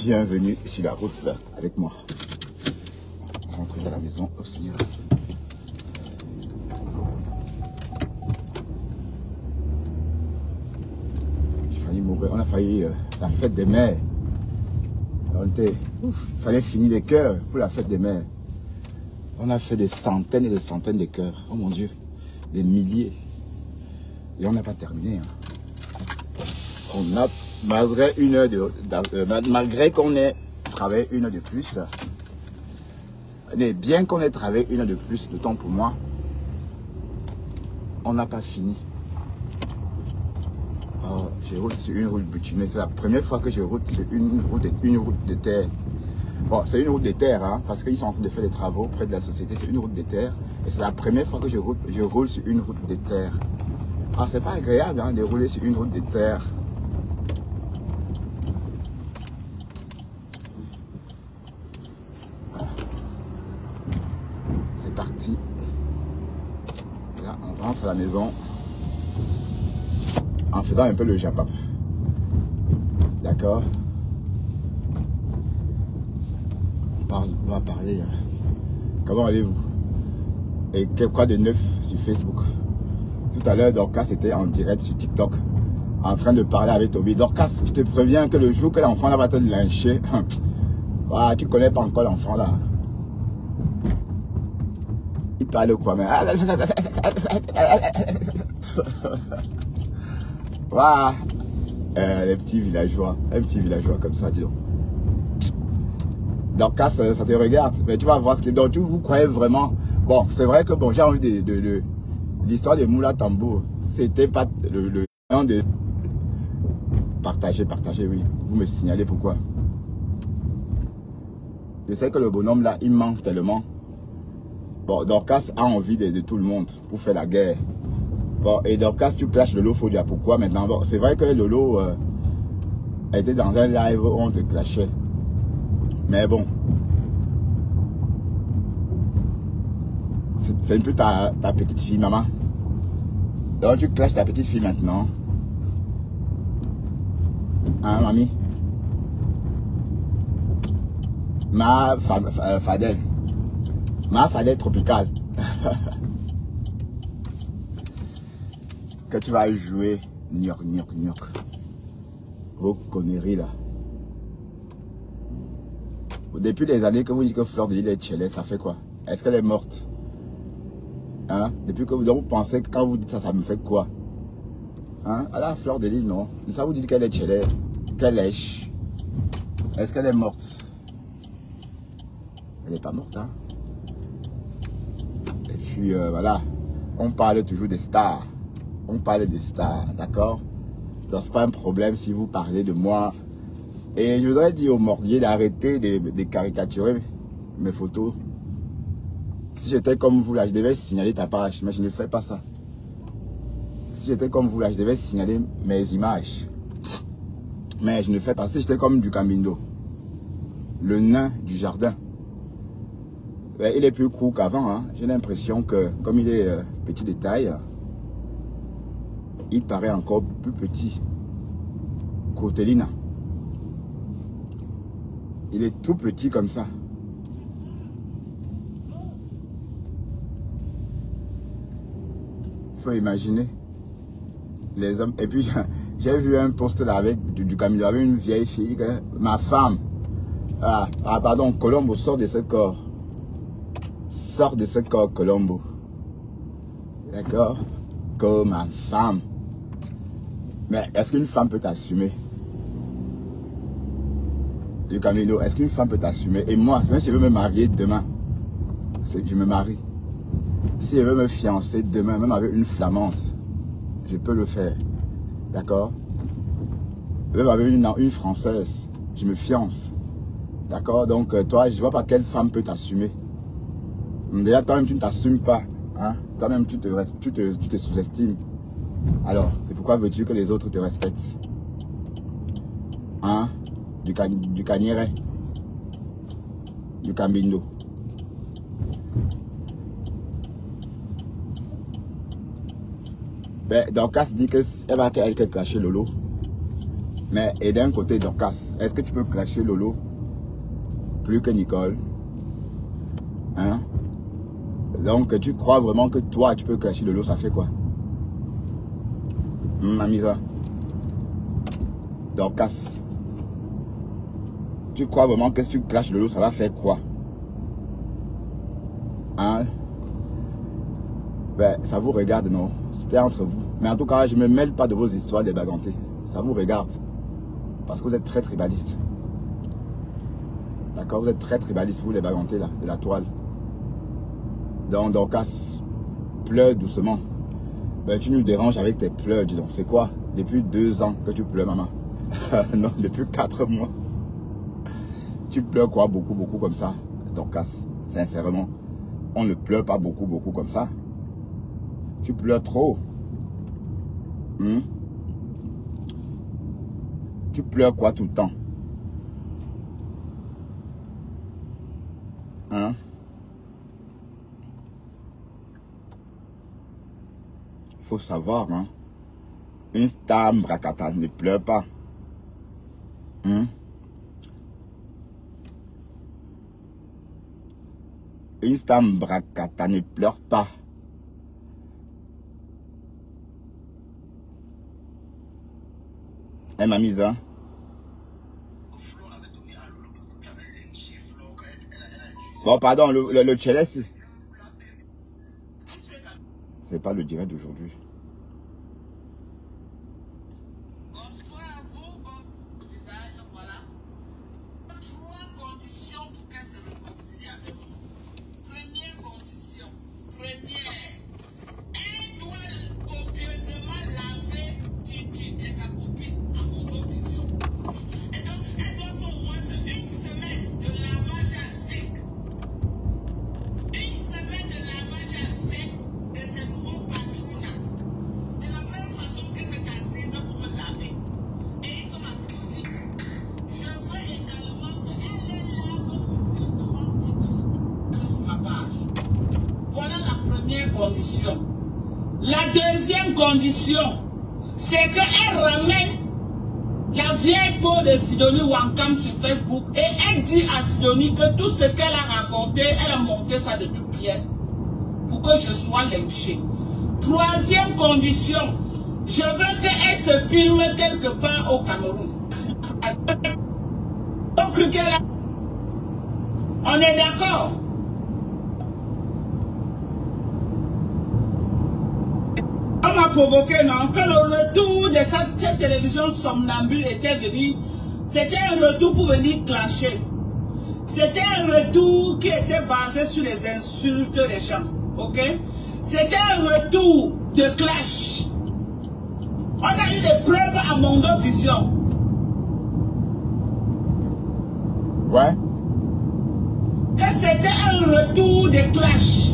Bienvenue sur la route avec moi. On rentre à la maison. Oh Seigneur. J'ai failli mourir. On a failli la fête des mères. Il fallait finir les cœurs pour la fête des mères. On a fait des centaines et des centaines de cœurs. Oh mon Dieu. Des milliers. Et on n'a pas terminé. On a, malgré une heure malgré qu'on ait travaillé une heure de plus, mais bien qu'on ait travaillé une heure de plus de temps pour moi, on n'a pas fini. Oh, je roule sur une route bitumée. C'est la première fois que je roule sur une route de terre. Bon, c'est une route de terre, hein, parce qu'ils sont en train de faire des travaux près de la société. C'est une route de terre. Et c'est la première fois que je roule sur une route de terre. Ah, c'est pas agréable hein, de rouler sur une route de terre. Voilà. C'est parti. Et là, on rentre à la maison en faisant un peu le japap. D'accord? On va parler. Comment allez-vous? Et quoi de neuf sur Facebook? Tout à l'heure, Dorcas était en direct sur TikTok, en train de parler avec Toby. Dorcas, je te préviens que le jour que l'enfant là va te lyncher, ah, tu connais pas encore l'enfant là. Il parle quoi, mais... Voilà. Les petits villageois, un petit villageois comme ça, dis donc. Dorcas, ça te regarde, mais tu vas voir ce que... Donc, vous croyez vraiment... Bon, c'est vrai que bon, j'ai envie de l'histoire de Moula Tambour, c'était pas le nom de... Partager, oui. Vous me signalez pourquoi. Je sais que le bonhomme là, il manque tellement. Bon, Dorcas a envie de tout le monde pour faire la guerre. Bon, et Dorcas, tu clashes Lolo, faut dire pourquoi maintenant. Bon, c'est vrai que Lolo était dans un live où on te clashait. Mais bon. C'est un peu ta petite fille, maman. Donc tu clashes ta petite fille maintenant. Hein, mamie? Ma Fadel. Ma Fadel tropicale. Que tu vas jouer gnoc. Vos conneries là. Depuis des années que vous dites que Fleur de Lys est chelée, ça fait quoi? Est-ce qu'elle est morte? Hein? Depuis que vous pensez que quand vous dites ça, ça me fait quoi? Hein? À la Fleur de Lys, non. Ça vous dit qu'elle est chelée, qu'elle lèche. Est-ce qu'elle est morte? Elle n'est pas morte, hein? Et puis voilà, on parle toujours des stars. On parle des stars, d'accord? Donc c'est pas un problème si vous parlez de moi. Et je voudrais dire au Morguier d'arrêter de caricaturer mes photos. Si j'étais comme vous là, je devais signaler ta page, mais je ne fais pas ça. Si j'étais comme vous là, je devais signaler mes images. Mais je ne fais pas. Si j'étais comme du Camino, le nain du jardin, il est plus court qu'avant. Hein. J'ai l'impression que, comme il est petit de taille, il paraît encore plus petit. Cotelina. Il est tout petit comme ça. Il faut imaginer les hommes. Et puis, j'ai vu un post là avec du Camino, avec une vieille fille, ma femme. Ah, pardon, Colombo, sort de ce corps. Sors de ce corps, Colombo. D'accord? Comme ma femme. Mais est-ce qu'une femme peut t'assumer? Du Camino, est-ce qu'une femme peut t'assumer? Et moi, même si je veux me marier demain, je me marie. Si je veux me fiancer demain, même avec une flamande, je peux le faire. D'accord? Même avec une française, je me fiance. D'accord? Donc, toi, je ne vois pas quelle femme peut t'assumer. Déjà, toi-même, tu ne t'assumes pas. Hein? Toi-même, tu te sous-estimes. Alors, et pourquoi veux-tu que les autres te respectent? Hein? Du Caniere, du Camino. Ben, Dorcas dit qu'elle va clasher Lolo. Mais, et d'un côté, Dorcas, est-ce que tu peux clasher Lolo plus que Nicole? Hein? Donc, tu crois vraiment que toi, tu peux clasher Lolo, ça fait quoi? Mamisa. Dorcas. Tu crois vraiment que si tu clashes Lolo, ça va faire quoi? Hein? Ben, ça vous regarde, non? C'était entre vous. Mais en tout cas, je ne me mêle pas de vos histoires des bagantés. Ça vous regarde. Parce que vous êtes très tribalistes. D'accord? Vous êtes très tribalistes, vous les bagantés là, de la toile. Donc, Dorcas, pleure doucement. Ben, tu nous déranges avec tes pleurs, dis donc. C'est quoi? Depuis 2 ans que tu pleures, maman? Non, depuis 4 mois. Tu pleures quoi? Beaucoup comme ça, Dorcas? Sincèrement, on ne pleure pas beaucoup comme ça. Tu pleures trop. Tu pleures quoi tout le temps? Hein? Il faut savoir, hein? Une star Mbrakata ne pleure pas. Une star Mbrakata ne pleure pas. Elle m'a mise, hein? Bon, pardon, le Chelsea. C'est pas le direct d'aujourd'hui. Bonsoir à vous, bon visage, voilà. 3 conditions pour qu'elle se réconcilie avec moi. Première condition, elle doit copieusement laver Titi et sa copine à mon vision. Et donc, elle doit faire au moins 1 semaine de lavage à sec. 1 semaine de lavage à sec de ses nouveaux patronats. De la même façon que c'est assise pour me laver. Et ils sont à boutique. Je veux également qu'elle les lave copieusement et que je sur ma page. Voilà la première condition. La deuxième condition, c'est qu'elle ramène la vieille peau de Sidonie Wankam sur Facebook et elle dit à Sidonie que tout ce qu'elle a raconté, elle a monté ça de toutes pièces pour que je sois lynchée. Troisième condition, je veux qu'elle se filme quelque part au Cameroun. On est d'accord? On m'a provoqué, non? Que le retour de cette télévision somnambule était venu, c'était un retour pour venir clasher. C'était un retour qui était basé sur les insultes des gens. Ok? C'était un retour de clash. On a eu des preuves à Mondo Vision. Ouais. Que c'était un retour de clash.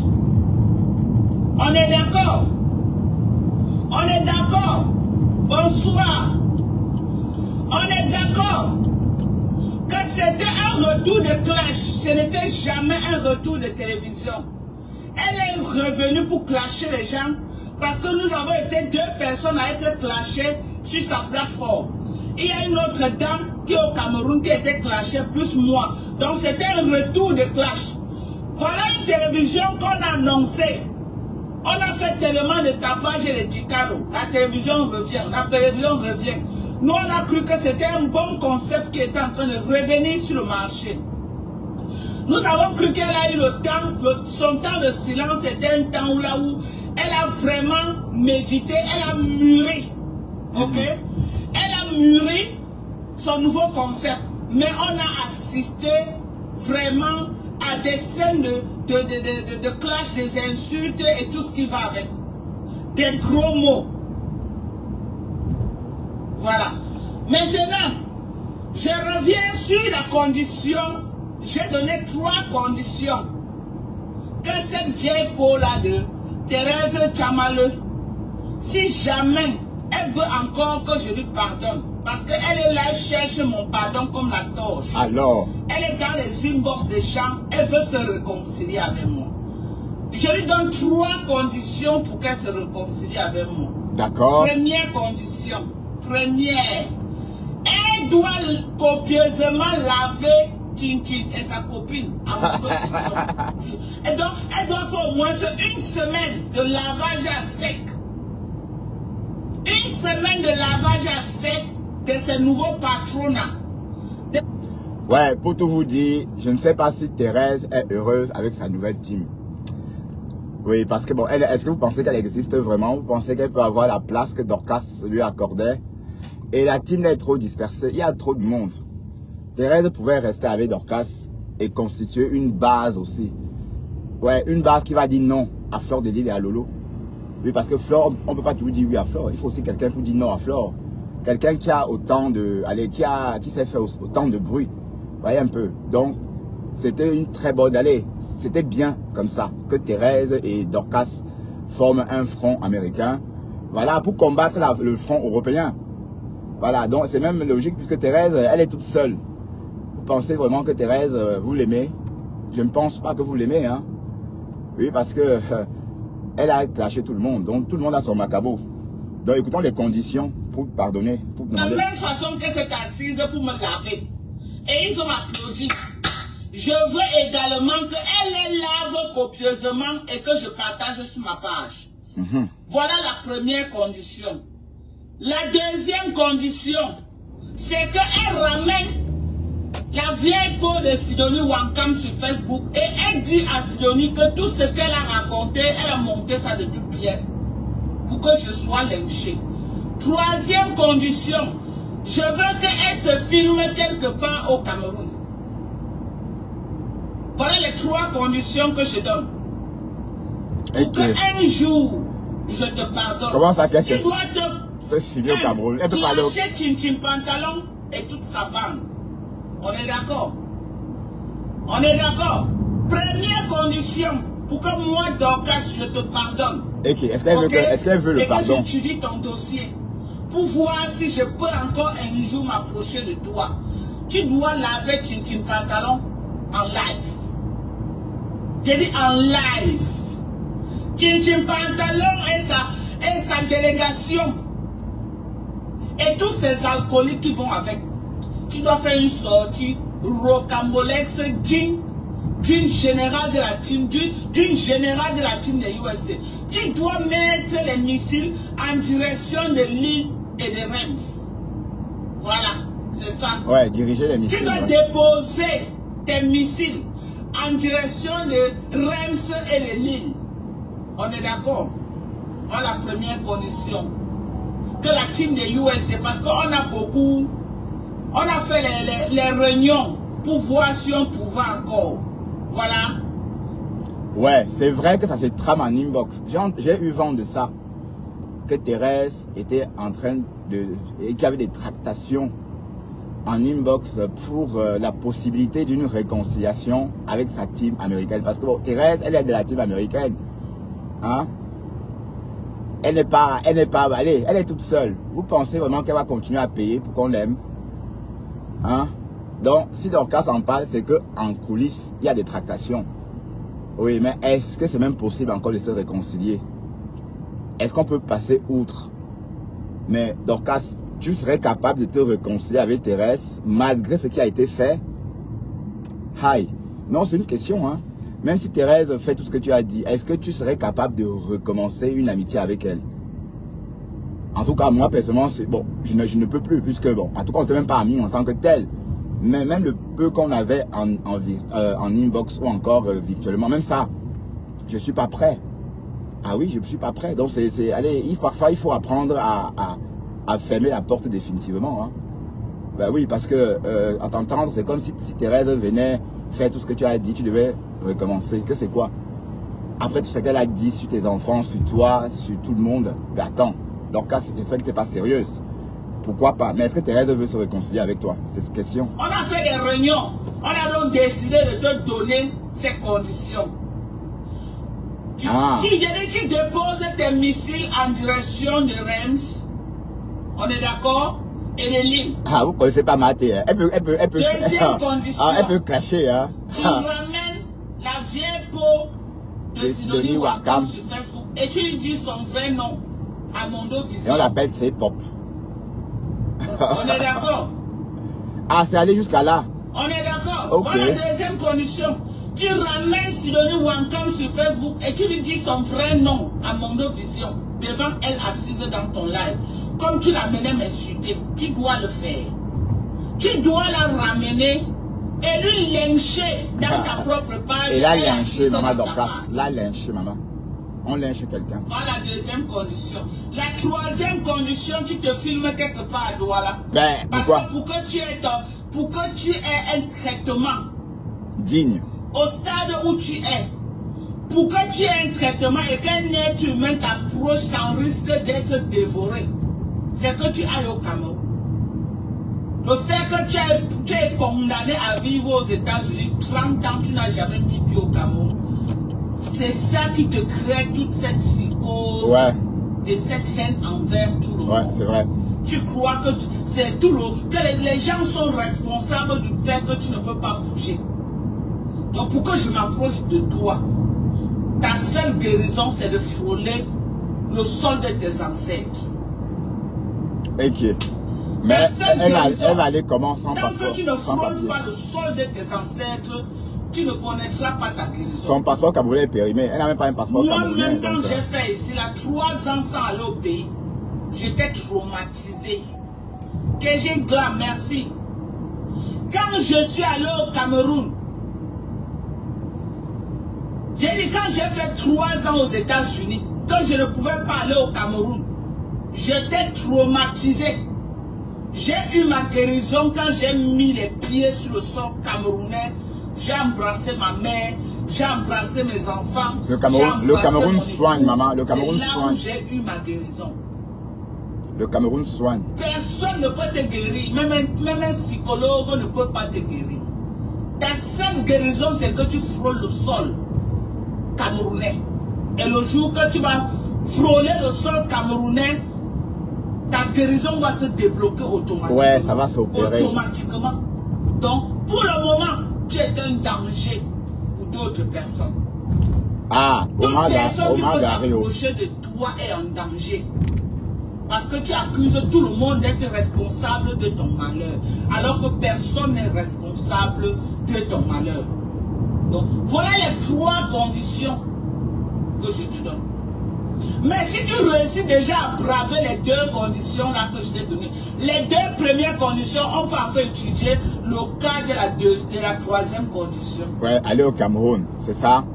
On est d'accord? On est d'accord? Bonsoir. On est d'accord que c'était un retour de clash. Ce n'était jamais un retour de télévision. Elle est revenue pour clasher les gens parce que nous avons été 2 personnes à être clashées sur sa plateforme. Il y a une autre dame qui est au Cameroun qui a été clashée plus moi. Donc c'était un retour de clash. Voilà une télévision qu'on a annoncée. On a fait tellement de tapage et de ticaro. La télévision revient. Nous, on a cru que c'était un bon concept qui était en train de revenir sur le marché. Nous avons cru qu'elle a eu le temps, son temps de silence était un temps où elle a vraiment médité, elle a mûri. Ok? Elle a mûri son nouveau concept. Mais on a assisté vraiment à des scènes de clash, des insultes et tout ce qui va avec. Des gros mots. Voilà. Maintenant, je reviens sur la condition. J'ai donné 3 conditions. Que cette vieille peau-là de Thérèse Tchamaleu, si jamais elle veut encore que je lui pardonne, parce qu'elle est là, elle cherche mon pardon comme la torche. Alors, elle est dans les inbox des gens, elle veut se réconcilier avec moi. Je lui donne 3 conditions pour qu'elle se réconcilie avec moi. d'accord. Première condition, elle dois copieusement laver Tintin et sa copine à mon position. Et donc, elle doit faire au moins une semaine de lavage à sec. Une semaine de lavage à sec de ce nouveau patronat. Ouais, pour tout vous dire, je ne sais pas si Thérèse est heureuse avec sa nouvelle team. Oui, parce que bon, est-ce que vous pensez qu'elle existe vraiment? Vous pensez qu'elle peut avoir la place que Dorcas lui accordait? Et la team est trop dispersée, il y a trop de monde. Thérèse pouvait rester avec Dorcas et constituer une base aussi. Ouais, une base qui va dire non à Fleur de Lys et à Lolo. Oui, parce que Fleur, on ne peut pas toujours dire oui à Fleur. Il faut aussi quelqu'un pour dire non à Fleur. Quelqu'un qui a autant de... Allez, qui sait faire autant de bruit. Vous voyez un peu. Donc, c'était une très bonne... Allez, c'était bien comme ça que Thérèse et Dorcas forment un front américain. Voilà, pour combattre le front européen. Voilà, donc c'est même logique puisque Thérèse, elle est toute seule. Vous pensez vraiment que Thérèse, vous l'aimez? Je ne pense pas que vous l'aimez, hein. Oui, parce que elle a clashé tout le monde. Donc tout le monde a son macabo. Donc écoutons les conditions pour pardonner. Pour de la même façon que c'est assise pour me laver. Et ils ont applaudi. Je veux également qu'elle les lave copieusement et que je partage sur ma page. Voilà la première condition. La deuxième condition, c'est qu'elle ramène la vieille peau de Sidonie Wankam sur Facebook et elle dit à Sidonie que tout ce qu'elle a raconté, elle a monté ça de toutes pièces pour que je sois lynchée. Troisième condition, je veux qu'elle se filme quelque part au Cameroun. Voilà les trois conditions que je donne. Pour qu'un jour, je te pardonne. Comment ça, tu dois te filmer au Cameroun. Clasher Tintin Pantalon et toute sa bande. On est d'accord? On est d'accord? Première condition, pour que moi, Dorcas, je te pardonne. Ok, est-ce qu'elle veut le pardon? Et que j'étudie ton dossier pour voir si je peux encore un jour m'approcher de toi. Tu dois laver Tintin Pantalon en live. J'ai dit en live. Tintin Pantalon et sa délégation. Et tous ces alcooliques qui vont avec. Tu dois faire une sortie rocambolex d'une générale de la team, d'une générale de la team des USA. Tu dois mettre les missiles en direction de l'île et de Reims. Voilà, c'est ça. Ouais, diriger les missiles. Tu dois déposer tes missiles en direction de Reims et de l'île. On est d'accord? Voilà la première condition. Que la team des USA, parce qu'on a beaucoup... On a fait les réunions pour voir si on pouvait encore. Voilà. Ouais, c'est vrai que ça se trame en inbox. J'ai eu vent de ça. Que Thérèse était en train de... et qu'il y avait des tractations en inbox pour la possibilité d'une réconciliation avec sa team américaine. Parce que bon, Thérèse, elle est de la team américaine. Hein? Elle n'est pas... Allez, elle est toute seule. Vous pensez vraiment qu'elle va continuer à payer pour qu'on l'aime? Hein? Donc, si Dorcas en parle, c'est qu'en coulisses, il y a des tractations. Oui, mais est-ce que c'est même possible encore de se réconcilier? Est-ce qu'on peut passer outre? Mais Dorcas, tu serais capable de te réconcilier avec Thérèse malgré ce qui a été fait? Aïe. Non, c'est une question. Hein? Même si Thérèse fait tout ce que tu as dit, est-ce que tu serais capable de recommencer une amitié avec elle? En tout cas, moi, personnellement, bon, je ne peux plus, puisque, bon, en tout cas, on n'était même pas amis en tant que tel. Mais même le peu qu'on avait en inbox ou encore virtuellement, même ça, je ne suis pas prêt. Ah oui, je ne suis pas prêt. Donc, allez, parfois, il faut apprendre à fermer la porte définitivement. Hein. Ben oui, parce que, à t'entendre, c'est comme si Thérèse venait faire tout ce que tu as dit, tu devais recommencer. Que c'est quoi? Après tout ce qu'elle a dit sur tes enfants, sur toi, sur tout le monde, ben attends. Donc, j'espère que tu n'es pas sérieuse. Pourquoi pas? Mais est-ce que Thérèse veut se réconcilier avec toi? C'est cette question. On a fait des réunions. On a donc décidé de te donner ces conditions. Tu déposes tes missiles en direction de Reims. On est d'accord? Et de l'île. Ah, vous ne connaissez pas Maté. Hein? Elle peut Deuxième condition. Elle peut clasher. Hein? Tu ramènes la vieille peau de Sidonie Wankam sur Facebook. Et tu lui dis son vrai nom. Amondo Vision. Et on l'appelle C-Pop. On est d'accord? Ah, c'est aller jusqu'à là. On est d'accord. Ok. Voilà la deuxième condition. Tu ramènes Sidonie Wankam sur Facebook et tu lui dis son vrai nom à Mondo Vision, devant elle assise dans ton live. Comme tu l'amenais m'insulter, tu dois le faire. Tu dois la ramener et lui lyncher dans ta propre page. Et là, lyncher, maman Dorcas. Là, lyncher, maman. On lynche quelqu'un. Voilà la deuxième condition. La troisième condition, tu te filmes quelque part à Douala. Ben, parce pourquoi? que pour que tu aies un traitement digne. Au stade où tu es, pour que tu aies un traitement et qu'un être humain t'approche sans risque d'être dévoré, c'est que tu ailles au Cameroun. Le fait que tu es condamné à vivre aux États-Unis, 30 ans, tu n'as jamais mis pied au Cameroun. C'est ça qui te crée toute cette psychose, ouais, et cette haine envers tout le monde. Ouais, c'est vrai. Tu crois que c'est tout que les gens sont responsables du fait que tu ne peux pas bouger. Donc pour que je m'approche de toi, ta seule guérison c'est de frôler le sol de tes ancêtres. Ok. Mais elle va aller comment sans passeport? Tant que tu ne frôles pas le sol de tes ancêtres, tu ne connaîtras pas ta guérison. Son passeport camerounais est périmé. Elle n'a même pas un passeport camerounais. Moi-même, quand j'ai fait ici, là, 3 ans sans aller au pays, j'étais traumatisé. Que j'ai gloire, merci. Quand je suis allé au Cameroun, j'ai dit, quand j'ai fait 3 ans aux États-Unis, quand je ne pouvais pas aller au Cameroun, j'étais traumatisé. J'ai eu ma guérison quand j'ai mis les pieds sur le sol camerounais. J'ai embrassé ma mère, j'ai embrassé mes enfants. Le Cameroun soigne, maman. Le Cameroun soigne. C'est là où j'ai eu ma guérison. Le Cameroun soigne. Personne ne peut te guérir. Même un psychologue ne peut pas te guérir. Ta seule guérison, c'est que tu frôles le sol camerounais. Et le jour que tu vas frôler le sol camerounais, ta guérison va se débloquer automatiquement. Ouais, ça va s'opérer. Automatiquement. Donc, pour le moment, tu es un danger pour d'autres personnes. Ah, toute personne qui peut s'approcher de toi est en danger. Parce que tu accuses tout le monde d'être responsable de ton malheur. Alors que personne n'est responsable de ton malheur. Donc, voilà les 3 conditions que je te donne. Mais si tu réussis déjà à braver les 2 conditions là que je t'ai données, les 2 premières conditions, on peut encore étudier le cas de la 3e condition. Ouais, aller au Cameroun, c'est ça?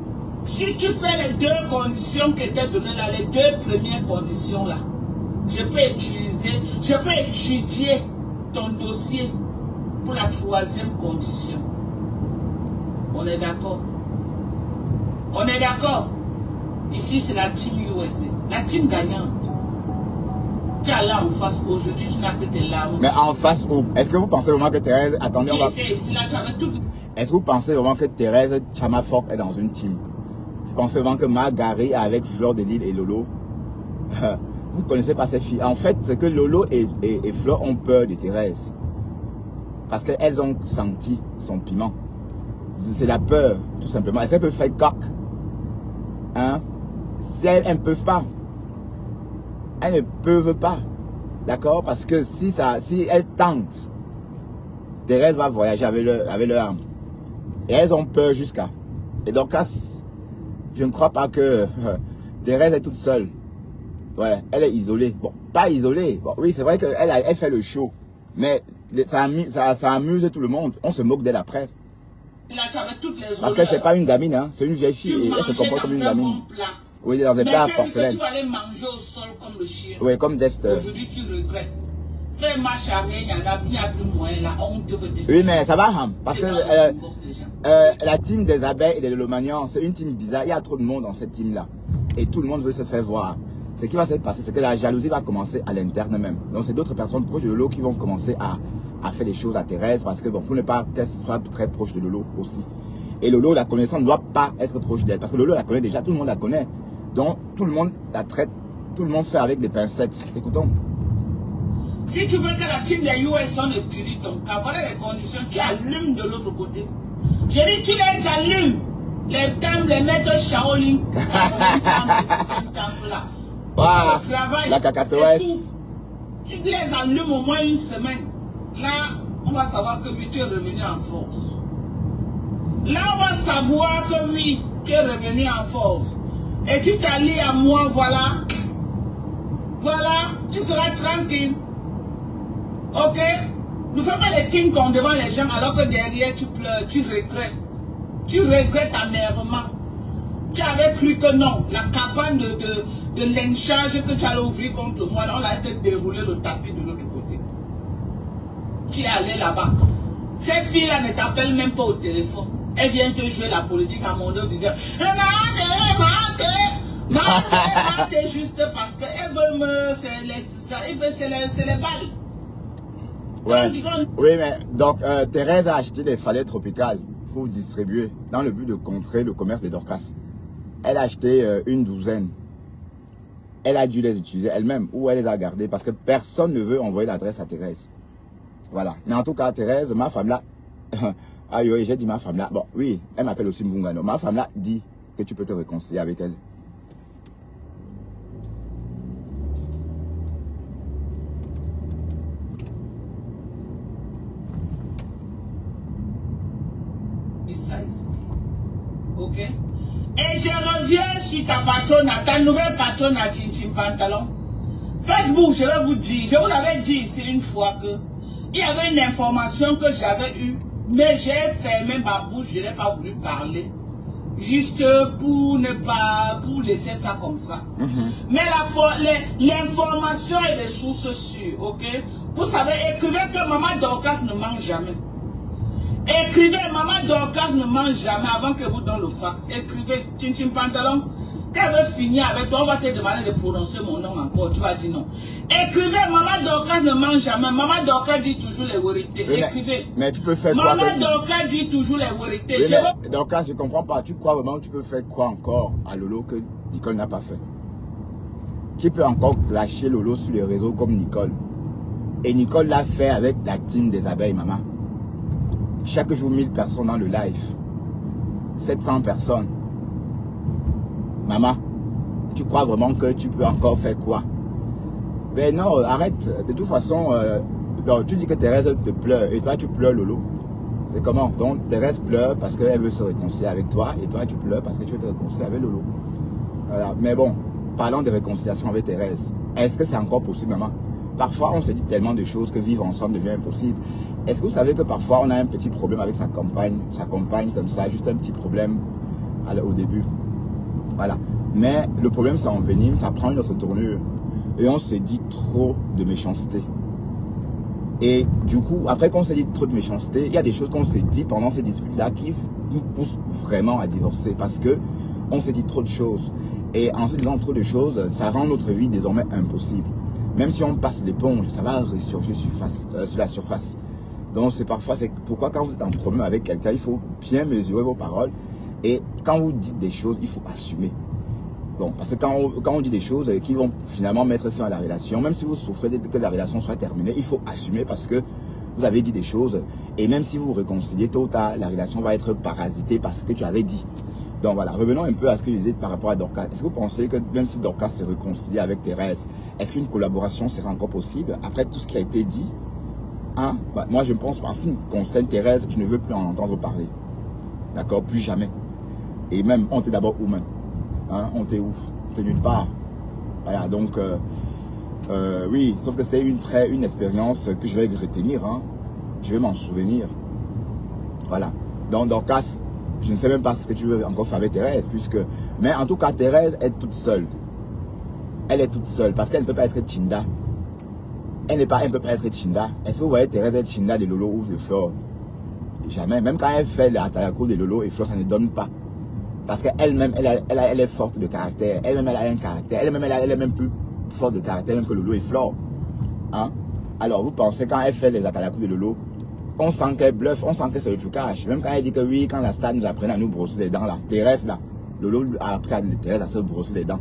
Si tu fais les 2 conditions que je t'ai données là, les 2 premières conditions là, je peux étudier ton dossier pour la 3e condition. On est d'accord? On est d'accord? Ici, c'est la team USA, la team gagnante. Tu es là en face aujourd'hui, tu n'as que tes larmes. Mais en face où? Est-ce que vous pensez vraiment que Thérèse... Attendez, on va... Ici, là, tu avais tout... Est-ce que vous pensez vraiment que Thérèse Chamafock est dans une team? Vous pensez vraiment que Margari est avec Fleur de Lille et Lolo? Vous ne connaissez pas ces filles. En fait, c'est que Lolo et Fleur ont peur de Thérèse. Parce qu'elles ont senti son piment. C'est la peur, tout simplement. Est-ce qu'elles peuvent faire coq? Hein? Si elles ne peuvent pas. Elles ne peuvent pas. D'accord? Parce que si elles tentent, Thérèse va voyager avec leur âme. Et elles ont peur jusqu'à. Et donc, je ne crois pas que Thérèse est toute seule. Ouais, elle est isolée. Bon, pas isolée. Bon, oui, c'est vrai qu'elle fait le show. Mais ça amuse tout le monde. On se moque d'elle après. Là, tu avais toutes les parce que c'est pas une gamine, hein. C'est une vieille fille et elle se comporte comme une gamine. Oui, dans un plat à porcelaine. Tu vas aller manger au sol comme le chien. Oui, comme Dexter. Aujourd'hui, tu regrettes. Fais marche arrière, il n'y a plus moyen. La honte veut dire. Oui, mais ça va, hein, parce que la team des abeilles et des Lomanians, c'est une team bizarre. Il y a trop de monde dans cette team-là. Et tout le monde veut se faire voir. Ce qui va se passer, c'est que la jalousie va commencer à l'interne même. Donc, c'est d'autres personnes proches de Lolo qui vont commencer à faire des choses à Thérèse parce que, bon, pour ne pas qu'elle soit très proche de Lolo aussi. Et Lolo, la connaissance ne doit pas être proche d'elle parce que Lolo la connaît déjà, tout le monde la connaît. Donc, tout le monde la traite, tout le monde fait avec des pincettes. Écoutons. Si tu veux que la team des US on étudie ton cas, voilà les conditions, tu allumes de l'autre côté. Je dis, tu les allumes. Les dames, les maîtres Shaolin. Wow, la cacatoès. Tu les allumes au moins une semaine. Là, on va savoir que oui, tu es revenu en force. Là, on va savoir que oui, tu es revenu en force. Et tu t'allies à moi, voilà. Voilà, tu seras tranquille. Ok? Ne fais pas les kings devant les gens alors que derrière tu pleures, tu regrettes. Tu regrettes amèrement. Tu avais cru que non, la cabane de lynchage que tu allais ouvrir contre moi, on a été déroulé le tapis de l'autre côté. Tu es allé là-bas. Ces filles-là ne t'appellent même pas au téléphone. Elles viennent te jouer la politique à mon dos disant Mate, juste parce qu'elles veulent me... C'est les balles. Ouais. Oui, mais donc Thérèse a acheté des falaises tropicales pour distribuer dans le but de contrer le commerce des Dorcas. Elle a acheté une douzaine. Elle a dû les utiliser elle-même ou elle les a gardées parce que personne ne veut envoyer l'adresse à Thérèse. Voilà. Mais en tout cas, Thérèse, ma femme là, aïe, oui, j'ai dit ma femme là. Bon, oui, elle m'appelle aussi Mbungano. Ma femme là dit que tu peux te réconcilier avec elle. Ok. Et je reviens sur ta patronne, ta nouvelle patronne à Chin Pantalon. Facebook, je vais vous dire, je vous avais dit ici une fois que il y avait une information que j'avais eue, mais j'ai fermé ma bouche, je n'ai pas voulu parler. Juste pour ne pas, pour laisser ça comme ça. Mais l'information est de sources sûres, ok? Vous savez, écrivez que Maman Dorcas ne mange jamais. Écrivez, Maman Dorcas ne mange jamais avant que vous donne le fax. Écrivez, Chin Pantalon. Quand elle veut finir avec toi, on va te demander de prononcer mon nom encore. Tu vas dire non. Écrivez, Maman Dorcas ne mange jamais. Maman Dorcas dit toujours les vérités. Oui, écrivez. Mais tu peux faire quoi? Maman Dorcas dit toujours les vérités. Oui, Dorcas, je ne comprends pas. Tu crois vraiment que tu peux faire quoi encore à Lolo que Nicole n'a pas fait? Qui peut encore lâcher Lolo sur les réseaux comme Nicole? Et Nicole l'a fait avec la team des abeilles, maman. Chaque jour, 1000 personnes dans le live. 700 personnes. Maman, tu crois vraiment que tu peux encore faire quoi? Ben non, arrête. De toute façon, tu dis que Thérèse te pleure et toi tu pleures Lolo. C'est comment? Donc Thérèse pleure parce qu'elle veut se réconcilier avec toi et toi tu pleures parce que tu veux te réconcilier avec Lolo. Voilà. Mais bon, parlons de réconciliation avec Thérèse. Est-ce que c'est encore possible, maman? Parfois, on se dit tellement de choses que vivre ensemble devient impossible. Est-ce que vous savez que parfois, on a un petit problème avec sa compagne comme ça, juste un petit problème au début. Voilà. Mais le problème s'envenime, ça prend une autre tournure. Et on se dit trop de méchanceté. Et du coup, après qu'on se dit trop de méchanceté, il y a des choses qu'on se dit pendant ces disputes-là qui nous poussent vraiment à divorcer. Parce que on se dit trop de choses. Et en se disant trop de choses, ça rend notre vie désormais impossible. Même si on passe l'éponge, ça va ressurgir sur la surface. Donc c'est pourquoi quand vous êtes en problème avec quelqu'un, il faut bien mesurer vos paroles. Et quand vous dites des choses, il faut assumer. Bon, parce que quand on dit des choses qui vont finalement mettre fin à la relation, même si vous souffrez que la relation soit terminée, il faut assumer parce que vous avez dit des choses. Et même si vous vous réconciliez, tôt ou tard, la relation va être parasitée parce que tu avais dit. Donc voilà, revenons un peu à ce que je disais par rapport à Dorcas. Est-ce que vous pensez que même si Dorcas se réconcilie avec Thérèse, est-ce qu'une collaboration serait encore possible après tout ce qui a été dit? Hein? Bah, moi je pense, en ce qui concerne Thérèse, je ne veux plus en entendre parler. D'accord? Plus jamais. Et même, on était d'abord où même? Hein? On était où? On était nulle part. Voilà, donc oui, sauf que c'était une expérience que je vais retenir. Hein? Je vais m'en souvenir. Voilà. Donc Dorcas, je ne sais même pas ce que tu veux encore faire avec Thérèse, mais en tout cas, Thérèse est toute seule. Elle est toute seule parce qu'elle ne peut pas être Chinda. Elle ne peut pas être Chinda. Est-ce que vous voyez Thérèse être Chinda de Lolo ou de Flore? Jamais. Même quand elle fait la Talako de Lolo et Flore, ça ne donne pas. Parce qu'elle-même, elle est forte de caractère. Elle-même, elle a un caractère. Elle-même, elle est même plus forte de caractère même que Lolo et Flore. Hein? Alors, vous pensez quand elle fait les Atalakou de Lolo, on sent qu'elle bluffe, on sent que c'est le trucage. Même quand elle dit que oui, quand la star nous apprend à nous brosser les dents, là, Thérèse, là, Lolo a appris à Thérèse à se brosser les dents.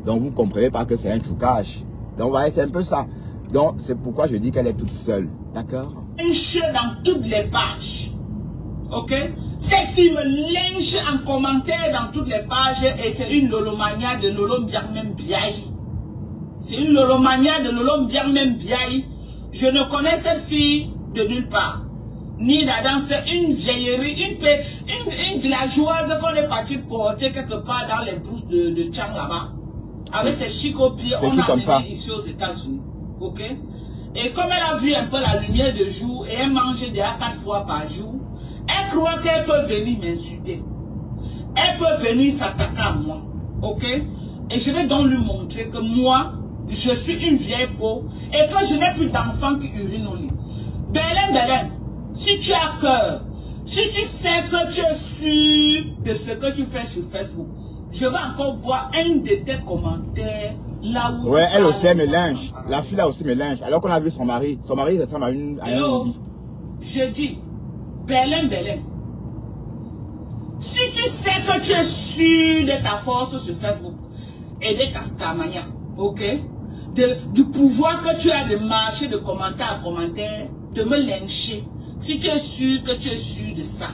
Donc, vous ne comprenez pas que c'est un trucage. Donc, vous voyez, c'est un peu ça. Donc, c'est pourquoi je dis qu'elle est toute seule. D'accord? Lynche dans toutes les pages. Ok? Ces films lynche en commentaire dans toutes les pages et c'est une lolomania de Lolo Mbiarmem Biaï. C'est une lolomania de Lolo Mbiarmem Biaï. Je ne connais cette fille de nulle part. Ni d'Adam, c'est une vieillerie, une villageoise qu'on est parti porter quelque part dans les brousses de Tchang là-bas. Avec ses chics au pied, on a amené ici aux États-Unis. Ok? Et comme elle a vu un peu la lumière de jour et elle mange déjà 4 fois par jour, elle croit qu'elle peut venir m'insulter. Elle peut venir s'attaquer à moi. Ok? Et je vais donc lui montrer que moi, je suis une vieille peau et que je n'ai plus d'enfants qui urinent au lit. Belém, si tu as cœur, si tu sais que tu es sûr de ce que tu fais sur Facebook, je vais encore voir un de tes commentaires là où... Ouais, elle aussi, elle me linge. La fille là aussi me linge. Alors qu'on a vu son mari. Son mari ressemble à un je dis, Belém. Si tu sais que tu es sûr de ta force sur Facebook et de ta manière, ok? Du pouvoir que tu as de marcher de commentaire à commentaire, de me lyncher. Si tu es sûr que tu es sûr de ça,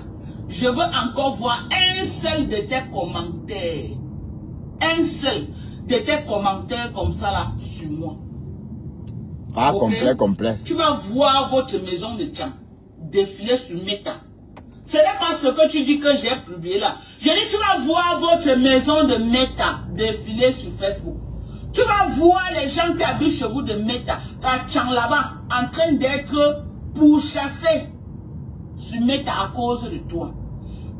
je veux encore voir un seul de tes commentaires. Un seul de tes commentaires comme ça là sur moi. Pas okay? complet. Tu vas voir votre maison de Tchang défiler sur Meta. Ce n'est pas ce que tu dis que j'ai publié là. Je dis tu vas voir votre maison de Meta défiler sur Facebook. Tu vas voir les gens qui habitent chez vous de Meta, à Tchang là-bas, en train d'être pourchassés sur Meta à cause de toi.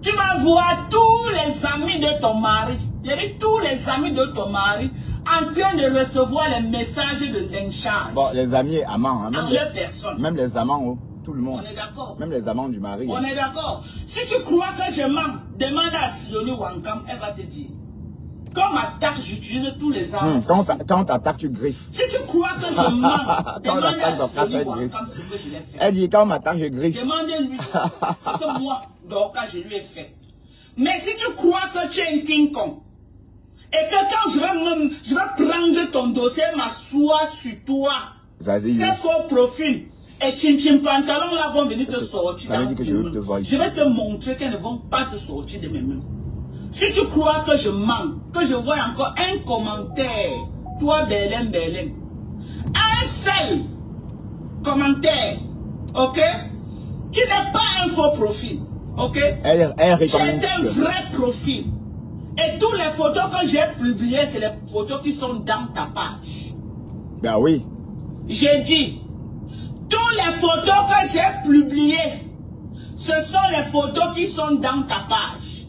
Tu vas voir tous les amis de ton mari, je dis tous les amis de ton mari, en train de recevoir les messages de lynchage. Bon, les amis amants, hein, même les amants, oh, tout le monde. On est d'accord. Même les amants du mari. On est d'accord. Si tu crois que je mens, demande à Sioni Wankam, elle va te dire. Quand on m'attaque, j'utilise tous les armes. Quand on t'attaque, tu griffes. Si tu crois que je mens, demande à Sioni Wankam ce que je l'ai fait. Elle dit, quand on m'attaque, je griffe. Demandez-lui ce que moi, Dorka, je lui ai fait. Mais si tu crois que tu es un King Kong, et que quand je vais prendre ton dossier, m'asseoir sur toi, ces faux profils et Chin Pantalon là vont venir te sortir. Je vais te montrer qu'elles ne vont pas te sortir de mes mains. Si tu crois que je mens, que je vois encore un commentaire, toi Belém, un seul commentaire, ok? Tu n'es pas un faux profil, ok? Tu es un vrai profil. Et toutes les photos que j'ai publiées, c'est les photos qui sont dans ta page. Ben oui. J'ai dit, toutes les photos que j'ai publiées, ce sont les photos qui sont dans ta page.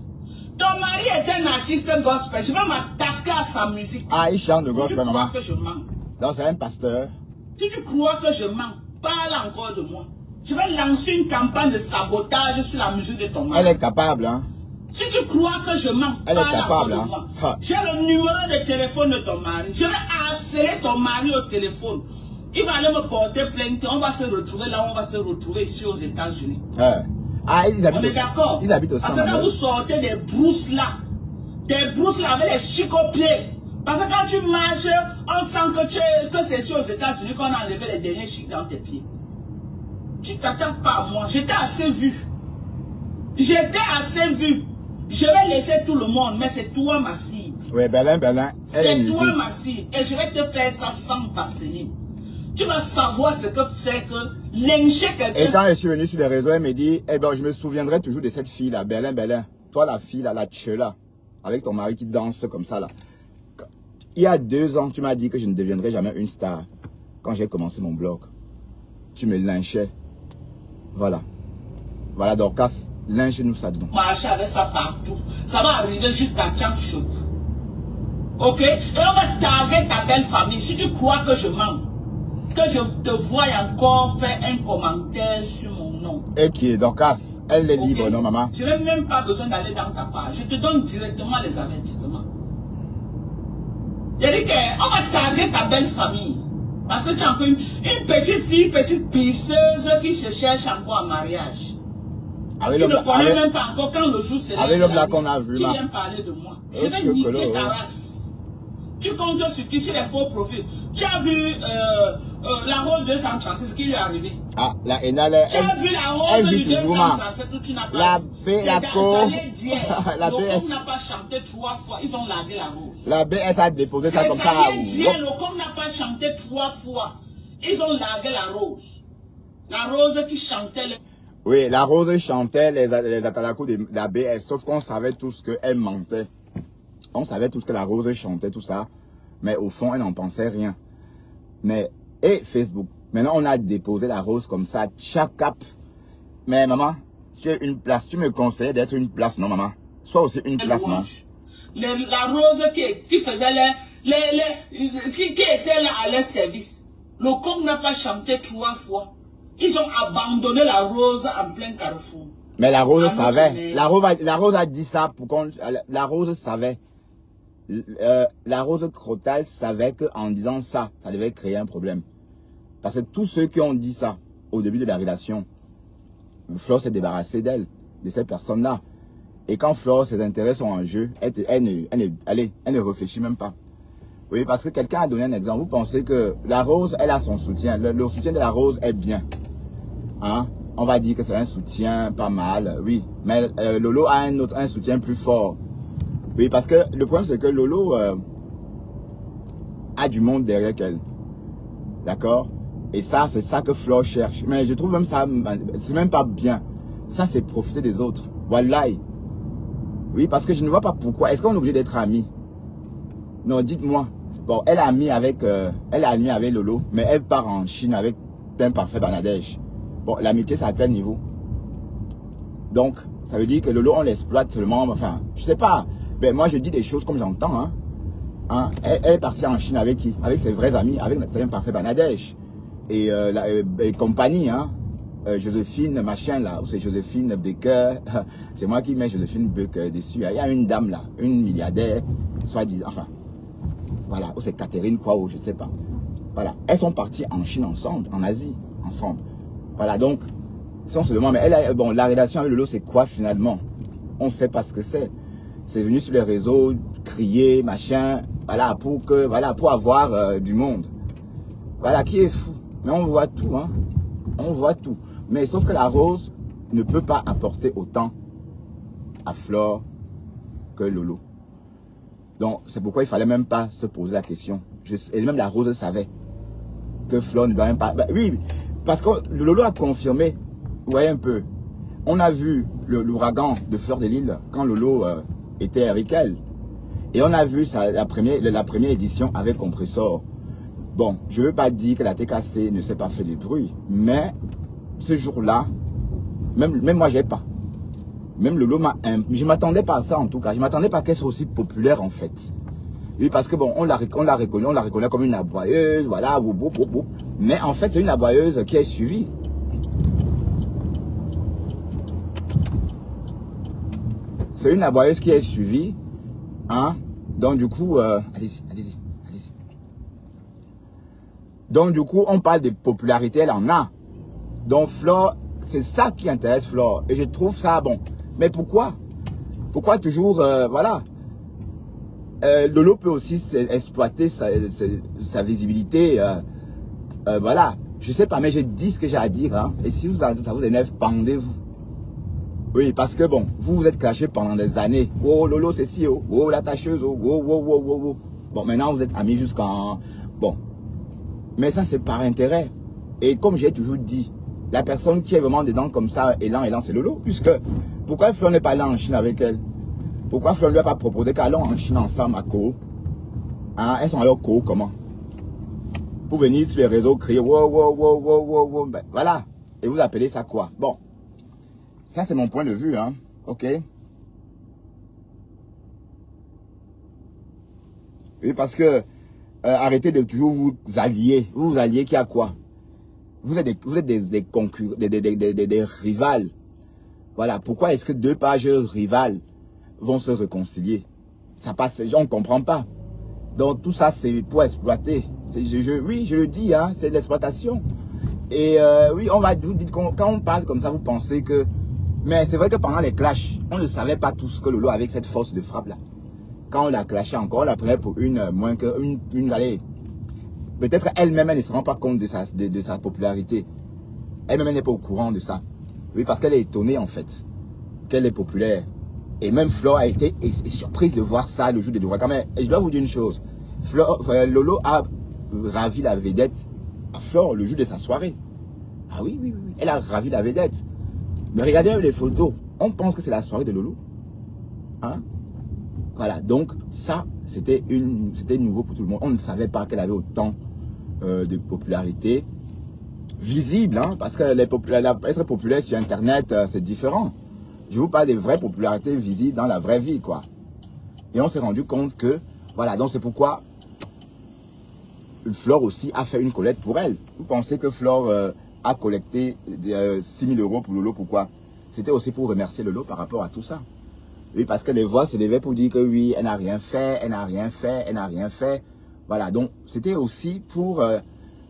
Ton mari est un artiste gospel. Je vais m'attaquer à sa musique. Ah, il chante le gospel, maman. Si tu crois que je mens. Donc c'est un pasteur. Si tu crois que je mens, parle encore de moi. Je vais lancer une campagne de sabotage sur la musique de ton mari. Elle est capable, hein. Si tu crois que je mens, elle parle est capable, encore de moi. J'ai le numéro de téléphone de ton mari. Je vais harceler ton mari au téléphone. Il va aller me porter plainte. On va se retrouver là, on va se retrouver ici aux États-Unis. Ah, ils habitent on est d'accord. Ils habitent au Parce que quand vous sortez des brousses là avec les chics aux pieds. Parce que quand tu marches, on sent que c'est ici aux États-Unis qu'on a enlevé les derniers chics dans tes pieds. Tu t'attaques pas à moi. J'étais assez vu. Je vais laisser tout le monde, mais c'est toi ma cible. Oui, Belém. C'est toi ma cible. Et je vais te faire ça sans vaseline. Tu vas savoir ce que fait que lyncher quelqu'un. Et quand je suis venu sur les réseaux, elle me dit, eh ben, je me souviendrai toujours de cette fille-là, Belém. Toi, la fille, là, la tchela, avec ton mari qui danse comme ça, là. Il y a 2 ans, tu m'as dit que je ne deviendrai jamais une star. Quand j'ai commencé mon blog, tu me lynchais. Voilà. Voilà, Dorcas. Lynche-nous ça dedans. Marcher avec ça partout. Ça va arriver jusqu'à Tchang. Ok? Et on va taguer ta belle famille. Si tu crois que je mens, que je te vois encore faire un commentaire sur mon nom. Et qui est Dorcas? Elle est libre, non, maman? Je n'ai même pas besoin d'aller dans ta page. Je te donne directement les avertissements. Je dis qu'on va taguer ta belle famille. Parce que tu as encore une petite fille, petite pisseuse qui se cherche encore en mariage. Tu ne connais même pas encore quand le jour c'est là. Avec le black qu'on a vu là. là. Tu viens parler de moi. Je vais niquer ta race. Tu comptes sur qui? Sur les faux profils. Tu as vu la rôle 236 qui lui est arrivé. Ah, la Enale. Tu as vu la rôle du 237 où tu n'as pas la vu. La Le n'a pas chanté 3 fois. Ils ont lavé la rose. La BS a déposé ça comme ça. Le com n'a pas chanté 3 fois. Ils ont lavé la rose. La Rose qui chantait. Oui, la Rose chantait les atalakos d'ABS, sauf qu'on savait tous qu'elle mentait. On savait tous que la Rose chantait tout ça, mais au fond, elle n'en pensait rien. Mais, et Facebook, maintenant on a déposé la Rose comme ça, chaque cap. Mais maman, tu es une place, tu me conseillais d'être une place, non maman? Soit aussi une place, non? La Rose qui faisait qui était là à leur service. Le coq n'a pas chanté 3 fois. Ils ont abandonné la Rose en plein carrefour. Mais la Rose savait. La Rose a dit ça pour qu'on... La Rose savait. La Rose Crotal savait qu'en disant ça, ça devait créer un problème. Parce que tous ceux qui ont dit ça au début de la relation, Flore s'est débarrassée d'elle, de ces personnes-là. Et quand Flore, ses intérêts sont en jeu, elle ne réfléchit même pas. Oui, parce que quelqu'un a donné un exemple. Vous pensez que la Rose, elle a son soutien. Le soutien de la Rose est bien. Hein? On va dire que c'est un soutien pas mal, oui. Mais Lolo a un soutien plus fort. Oui, parce que le problème, c'est que Lolo a du monde derrière elle. D'accord? Et ça, c'est ça que Flore cherche. Mais je trouve même ça, c'est même pas bien. Ça, c'est profiter des autres. Wallahi. Oui, parce que je ne vois pas pourquoi. Est-ce qu'on est obligé d'être amis? Non, dites-moi. Bon, elle a mis avec Lolo, mais elle part en Chine avec un parfait Bangladesh. Bon, l'amitié, c'est à quel niveau? Donc, ça veut dire que Lolo, on l'exploite seulement, enfin, je sais pas. Ben, moi, je dis des choses comme j'entends, hein. Elle est partie en Chine avec qui? Avec ses vrais amis, avec un parfait Bangladesh. Et compagnie, hein. Joséphine, machin, là, ou c'est Joséphine Baker. C'est moi qui mets Joséphine Baker dessus. Il y a une dame, là, une milliardaire, soi-disant, enfin. Voilà, ou c'est Catherine quoi, ou je ne sais pas. Voilà, elles sont parties en Chine ensemble, en Asie, ensemble. Voilà, donc, si on se demande, mais bon, la relation avec Lolo, c'est quoi finalement? On ne sait pas ce que c'est. C'est venu sur les réseaux, crier, machin, voilà, pour avoir du monde. Voilà, qui est fou. Mais on voit tout, hein. On voit tout. Mais sauf que la Rose ne peut pas apporter autant à Flore que Lolo. Donc, c'est pourquoi il ne fallait même pas se poser la question. Et même la Rose savait que Flore ne doit même pas... Ben, oui, parce que Lolo a confirmé. Vous voyez un peu. On a vu l'ouragan de Fleur de Lille quand Lolo était avec elle. Et on a vu ça, la première édition avec Compressor. Bon, je ne veux pas dire que la TKC ne s'est pas fait de bruit. Mais ce jour-là, même moi, j'ai pas. Même Lolo m'a... Je ne m'attendais pas à ça en tout cas. Je ne m'attendais pas qu'elle soit aussi populaire en fait. Oui, parce que bon, on la reconnaît comme une aboyeuse, voilà, mais en fait, c'est une aboyeuse qui est suivie. C'est une aboyeuse qui est suivie, hein. Donc du coup, allez-y. Donc du coup, on parle de popularité, elle en a. Donc Flore, c'est ça qui intéresse Flore. Et je trouve ça bon. Mais pourquoi? Pourquoi toujours, voilà. Lolo peut aussi exploiter sa visibilité. Voilà. Je sais pas, mais je dis ce que j'ai à dire. Hein. Et si ça vous énerve, pendez-vous. Oui, parce que bon, vous êtes clashés pendant des années. Oh, Lolo, c'est si, oh, la tâcheuse, oh. Bon, maintenant, vous êtes amis jusqu'en... Bon. Mais ça, c'est par intérêt. Et comme j'ai toujours dit, la personne qui est vraiment dedans comme ça, élan, c'est Lolo. Puisque, pourquoi Flore n'est pas allé en Chine avec elle? Pourquoi Flore ne lui a pas proposé qu'allons en Chine ensemble à Ko? Hein, elles sont alors Ko, comment? Pour venir sur les réseaux crier, wow. Ben, voilà. Et vous appelez ça quoi? Bon. Ça, c'est mon point de vue, hein. Ok. Oui, parce que arrêtez de toujours vous allier. Vous vous alliez qui a quoi? Vous êtes des concurrents, des rivales. Voilà. Pourquoi est-ce que deux pages rivales vont se réconcilier? Ça passe, on ne comprend pas. Donc tout ça, c'est pour exploiter. Oui, je le dis, hein, c'est de l'exploitation. Et oui, on va vous dire, quand on parle comme ça, vous pensez que... Mais c'est vrai que pendant les clashs, on ne savait pas tous que Lolo avec cette force de frappe là. Quand on l'a clashé encore, on la prenait pour moins que une allez. Peut-être elle-même, elle ne se rend pas compte de sa popularité. Elle-même, elle n'est pas au courant de ça. Oui, parce qu'elle est étonnée en fait, qu'elle est populaire. Et même Flore a été surprise de voir ça le jour de l'ouragan. Mais je dois vous dire une chose. Lolo a ravi la vedette à Flore le jour de sa soirée. Ah oui, oui, oui. Elle a ravi la vedette. Mais regardez les photos. On pense que c'est la soirée de Lolo. Hein? Voilà, donc ça, c'était nouveau pour tout le monde. On ne savait pas qu'elle avait autant de popularité visible, hein, parce que être populaire sur Internet, c'est différent. Je vous parle des vraies popularités visibles dans la vraie vie, quoi. Et on s'est rendu compte que, voilà, donc c'est pourquoi Flore aussi a fait une collecte pour elle. Vous pensez que Flore a collecté 6 000 € pour Lolo, pourquoi? C'était aussi pour remercier Lolo par rapport à tout ça. Oui, parce que les voix se levaient pour dire que oui, elle n'a rien fait, elle n'a rien fait, elle n'a rien fait. Voilà, donc c'était aussi pour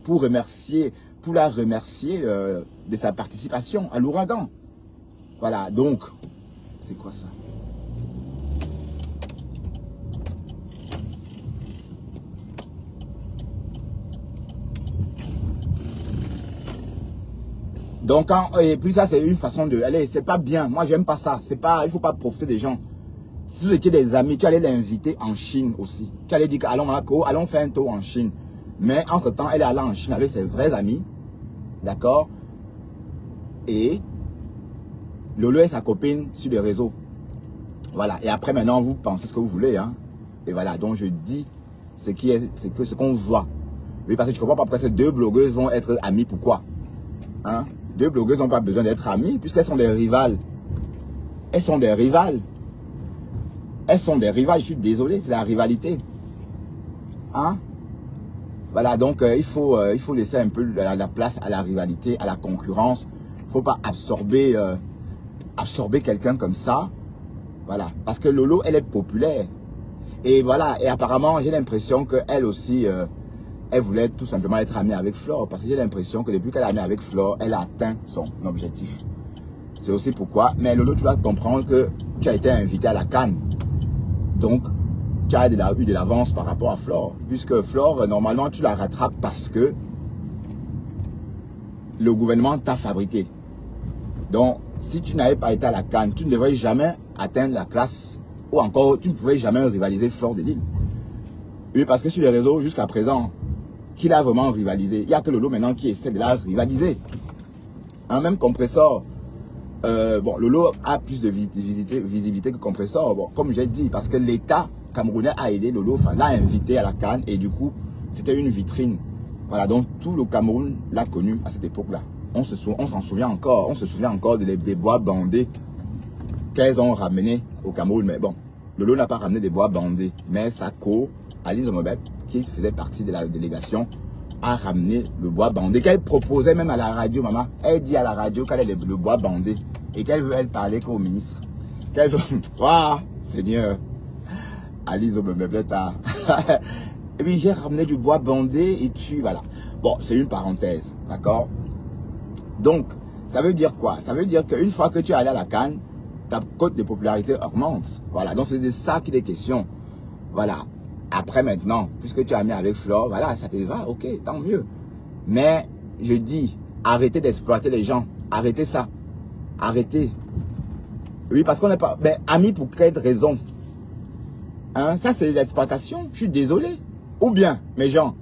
remercier, pour la remercier de sa participation à l'ouragan. Voilà, donc, c'est quoi ça? Donc, et puis ça, c'est une façon de... Allez, c'est pas bien. Moi, j'aime pas ça. C'est pas... Il faut pas profiter des gens. Si vous étiez des amis, tu allais l'inviter en Chine aussi. Tu allais dire, allons Marco, allons faire un tour en Chine. Mais entre-temps, elle est allée en Chine avec ses vrais amis. D'accord? Et Lolo et sa copine sur les réseaux. Voilà. Et après, maintenant, vous pensez ce que vous voulez. Hein? Et voilà. Donc, je dis ce qu'on voit. Oui, parce que tu comprends pas pourquoi ces deux blogueuses vont être amies. Pourquoi? Hein? Deux blogueuses n'ont pas besoin d'être amies puisqu'elles sont des rivales. Elles sont des rivales. Elles sont des rivales. Je suis désolé, c'est la rivalité. Hein? Voilà, donc il faut laisser un peu la place à la rivalité, à la concurrence. Il ne faut pas absorber quelqu'un comme ça. Voilà, parce que Lolo, elle est populaire. Et voilà, et apparemment, j'ai l'impression qu'elle aussi, elle voulait tout simplement être amie avec Flore. Parce que j'ai l'impression que depuis qu'elle est amie avec Flore, elle a atteint son objectif. C'est aussi pourquoi. Mais Lolo, tu dois comprendre que tu as été invité à la CAN. Donc, tu as eu de l'avance par rapport à Flore. Puisque Flore, normalement, tu la rattrapes parce que le gouvernement t'a fabriqué. Donc, si tu n'avais pas été à la CAN, tu ne devrais jamais atteindre la classe. Ou encore, tu ne pouvais jamais rivaliser Flore de Lille. Oui, parce que sur les réseaux, jusqu'à présent, qui l'a vraiment rivalisé? Il n'y a que Lolo maintenant qui essaie de la rivaliser. Un même Compressor. Bon, Lolo a plus de visibilité que Compressor. Bon, comme j'ai dit, parce que l'État camerounais a aidé Lolo, enfin, l'a invité à la CAN et du coup, c'était une vitrine. Voilà, donc tout le Cameroun l'a connu à cette époque-là. On s'en souvient encore. On se souvient encore des bois bandés qu'elles ont ramenés au Cameroun. Mais bon, Lolo n'a pas ramené des bois bandés. Mais sa co, Alice Omobeb, qui faisait partie de la délégation, a ramené le bois bandé qu'elle proposait même à la radio, maman. Elle dit à la radio qu'elle est le bois bandé et qu'elle veut parler qu'au ministre. Qu'elle veut... Waouh, Seigneur. Alice Omobeb, et puis j'ai ramené du bois bandé et puis voilà. Bon, c'est une parenthèse, d'accord? Donc, ça veut dire quoi? Ça veut dire qu'une fois que tu es allé à la CAN, ta cote de popularité augmente. Voilà, donc c'est de ça qu'il est question. Voilà. Après maintenant, puisque tu as mis avec Flore, voilà, ça te va, ok, tant mieux. Mais, je dis, arrêtez d'exploiter les gens. Arrêtez ça. Arrêtez. Oui, parce qu'on n'est pas... Mais amis pour quelle raison? Hein, ça, c'est l'exploitation. Je suis désolé. Ou bien, mes gens,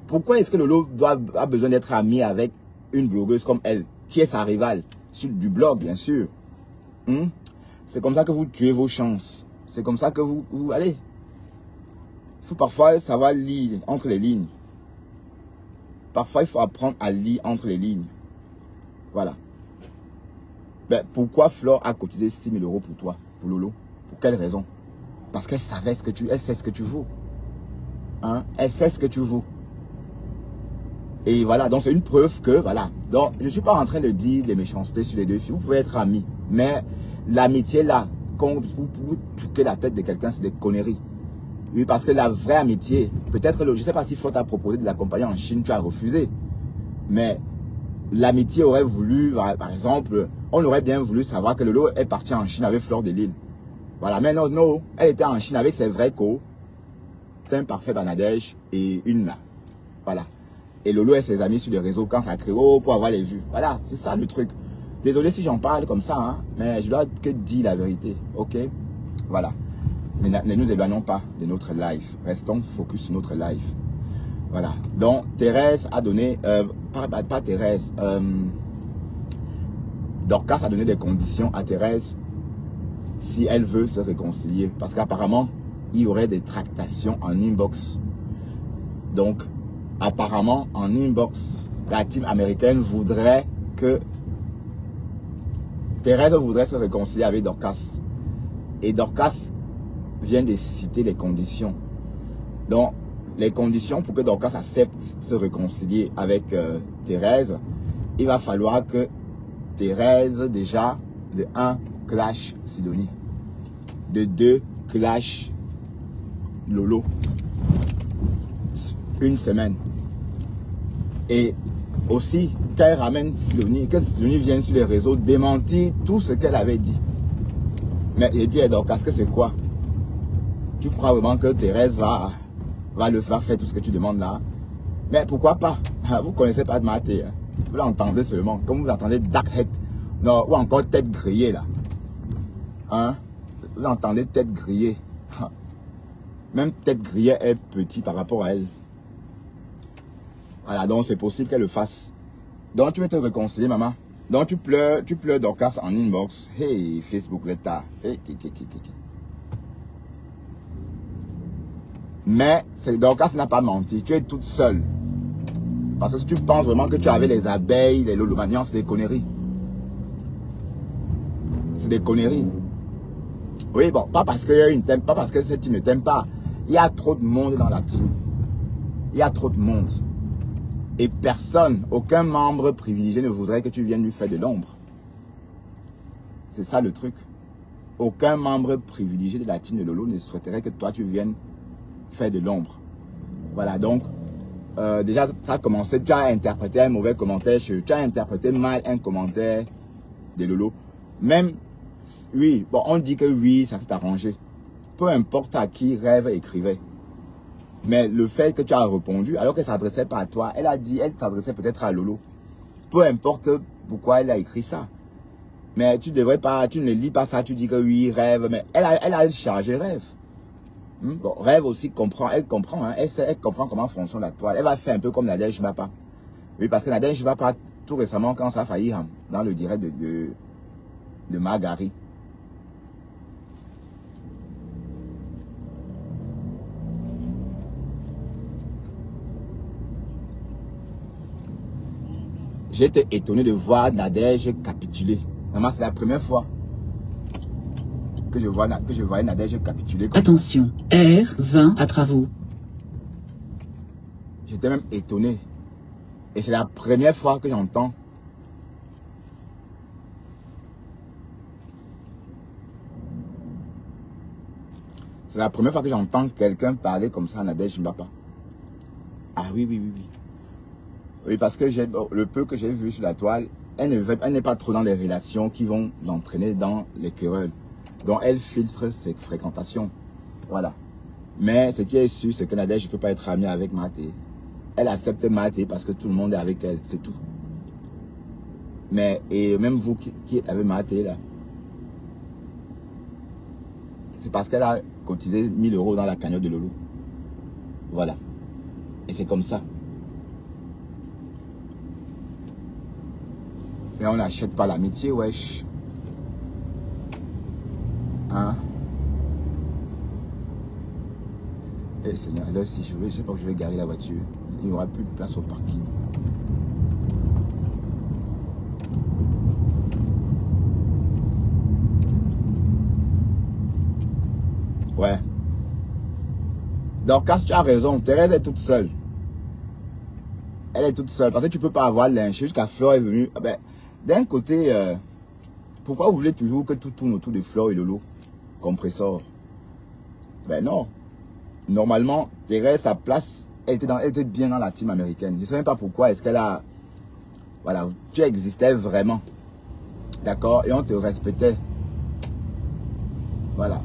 pourquoi est-ce que Lolo a besoin d'être ami avec une blogueuse comme elle, qui est sa rivale, sur du blog, bien sûr? C'est comme ça que vous tuez vos chances. C'est comme ça que vous allez. Il faut parfois savoir lire entre les lignes. Parfois, il faut apprendre à lire entre les lignes. Voilà. Ben, pourquoi Flore a cotisé 6 000 € pour toi, pour Lolo? Pour quelle raison? Parce qu'elle savait ce que elle sait ce que tu vaux. Hein? Elle sait ce que tu vaux. Et voilà, donc c'est une preuve que, voilà. Donc, je ne suis pas en train de dire des méchancetés sur les deux filles. Vous pouvez être amis. Mais l'amitié là, pour toucher la tête de quelqu'un, c'est des conneries. Oui, parce que la vraie amitié, peut-être, je ne sais pas si Flore t'a proposé de l'accompagner en Chine, tu as refusé. Mais l'amitié aurait voulu, par exemple, on aurait bien voulu savoir que Lolo est parti en Chine avec Flore de Lille. Voilà, mais non, elle était en Chine avec ses vrais co, un parfait Banadège et une là. Voilà. Et Lolo et ses amis sur les réseaux quand ça crée, pour avoir les vues. Voilà, c'est ça le truc. Désolé si j'en parle comme ça, hein, mais je dois que dire la vérité, ok? Voilà. Ne nous éloignons pas de notre live. Restons focus sur notre live. Voilà. Donc, Thérèse a donné pas Thérèse. Dorcas a donné des conditions à Thérèse si elle veut se réconcilier. Parce qu'apparemment, il y aurait des tractations en inbox. Donc, apparemment, en inbox, la team américaine voudrait que Thérèse voudrait se réconcilier avec Dorcas. Et Dorcas vient de citer les conditions. Donc, les conditions pour que Dorcas accepte se réconcilier avec Thérèse, il va falloir que Thérèse, déjà, de 1, clash Sidonie. De 2, clash Lolo. Une semaine. Et aussi, qu'elle ramène Sidonie, que Sidonie vienne sur les réseaux démentir tout ce qu'elle avait dit. Mais il dit, Dorcas, que c'est quoi? Tu crois vraiment que Thérèse va faire tout ce que tu demandes là? Mais pourquoi pas? Vous ne connaissez pas de Maté. Hein? Vous l'entendez seulement. Comme vous entendez Darkhead. Non, ou encore tête grillée là. Hein? Vous entendez tête grillée. Même tête grillée est petit par rapport à elle. Voilà, donc c'est possible qu'elle le fasse. Donc tu veux te réconcilier, maman. Donc tu pleures Dorcas en inbox. Hey, Facebook, l'état. Hey, Mais Dorcas n'a pas menti. Tu es toute seule. Parce que si tu penses vraiment que tu avais les abeilles, les lolomanians, c'est des conneries. C'est des conneries. Oui, bon, pas parce que ne t'aime pas, parce que cette team ne t'aime pas. Il y a trop de monde dans la team. Il y a trop de monde. Et personne, aucun membre privilégié ne voudrait que tu viennes lui faire de l'ombre. C'est ça le truc. Aucun membre privilégié de la team de Lolo ne souhaiterait que toi tu viennes faire de l'ombre. Voilà, donc, déjà, ça a commencé. Tu as interprété un mauvais commentaire. Tu as interprété mal un commentaire de Lolo. Même, oui, bon, on dit que oui, ça s'est arrangé. Peu importe à qui Rêve écrivait. Mais le fait que tu as répondu, alors qu'elle ne s'adressait pas à toi, elle a dit, elle s'adressait peut-être à Lolo. Peu importe pourquoi elle a écrit ça. Mais tu devrais pas, tu ne lis pas ça, tu dis que oui, Rêve, mais elle a chargé Rêve. Bon, Rêve aussi comprend, elle comprend, hein, elle comprend comment fonctionne la toile. Elle va faire un peu comme Nadège Bapa. Oui, parce que Nadège Bapa, tout récemment, quand ça a failli, dans le direct de Margari. J'ai été étonné de voir Nadège capituler. Vraiment, c'est la première fois que je voyais Nadège capituler. Attention, R20 à travaux. J'étais même étonné. Et c'est la première fois que j'entends. C'est la première fois que j'entends quelqu'un parler comme ça à Nadège Mbapa. Ah oui, oui, oui, oui. Oui, parce que le peu que j'ai vu sur la toile, elle n'est pas trop dans les relations qui vont l'entraîner dans les querelles. Donc, elle filtre ses fréquentations. Voilà. Mais ce qui est sûr, c'est que Nadège ne peut pas être amie avec Maté. Elle accepte Maté parce que tout le monde est avec elle. C'est tout. Mais, et même vous qui êtes avec Maté, là, c'est parce qu'elle a cotisé 1000 € dans la cagnotte de Lolo. Voilà. Et c'est comme ça. Mais on n'achète pas l'amitié, wesh. Hein? Eh Seigneur, alors si je veux, je sais pas où je vais garer la voiture. Il n'y aura plus de place au parking. Ouais. Donc, quand tu as raison, Thérèse est toute seule. Elle est toute seule. Parce que tu ne peux pas avoir lynché jusqu'à Fleur est venue. Ben, d'un côté, pourquoi vous voulez toujours que tout tourne autour de Fleur et Lolo? Compresseur. Ben non. Normalement, Thérèse, sa place, elle était bien dans la team américaine. Je ne sais même pas pourquoi. Est-ce qu'elle a... Voilà, tu existais vraiment. D'accord? Et on te respectait. Voilà.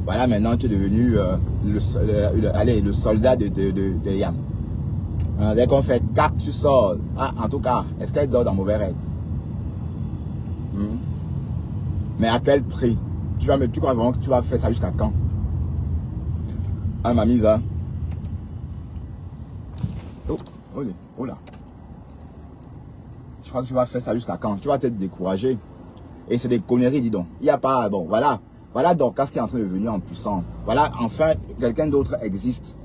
Voilà, maintenant tu es devenu le soldat de Yam. Dès qu'on fait cap, tu sors. Ah, en tout cas, est-ce qu'elle dort dans mauvais rêve? Mais à quel prix? Tu crois vraiment que tu vas faire ça jusqu'à quand? Ah, ma mise, hein? Oh, Oh là. Je crois que tu vas faire ça jusqu'à quand? Tu vas t'être découragé. Et c'est des conneries, dis donc. Il n'y a pas... Bon, voilà. Voilà Dorcas qui est en train de venir en puissance. Voilà, enfin, quelqu'un d'autre existe.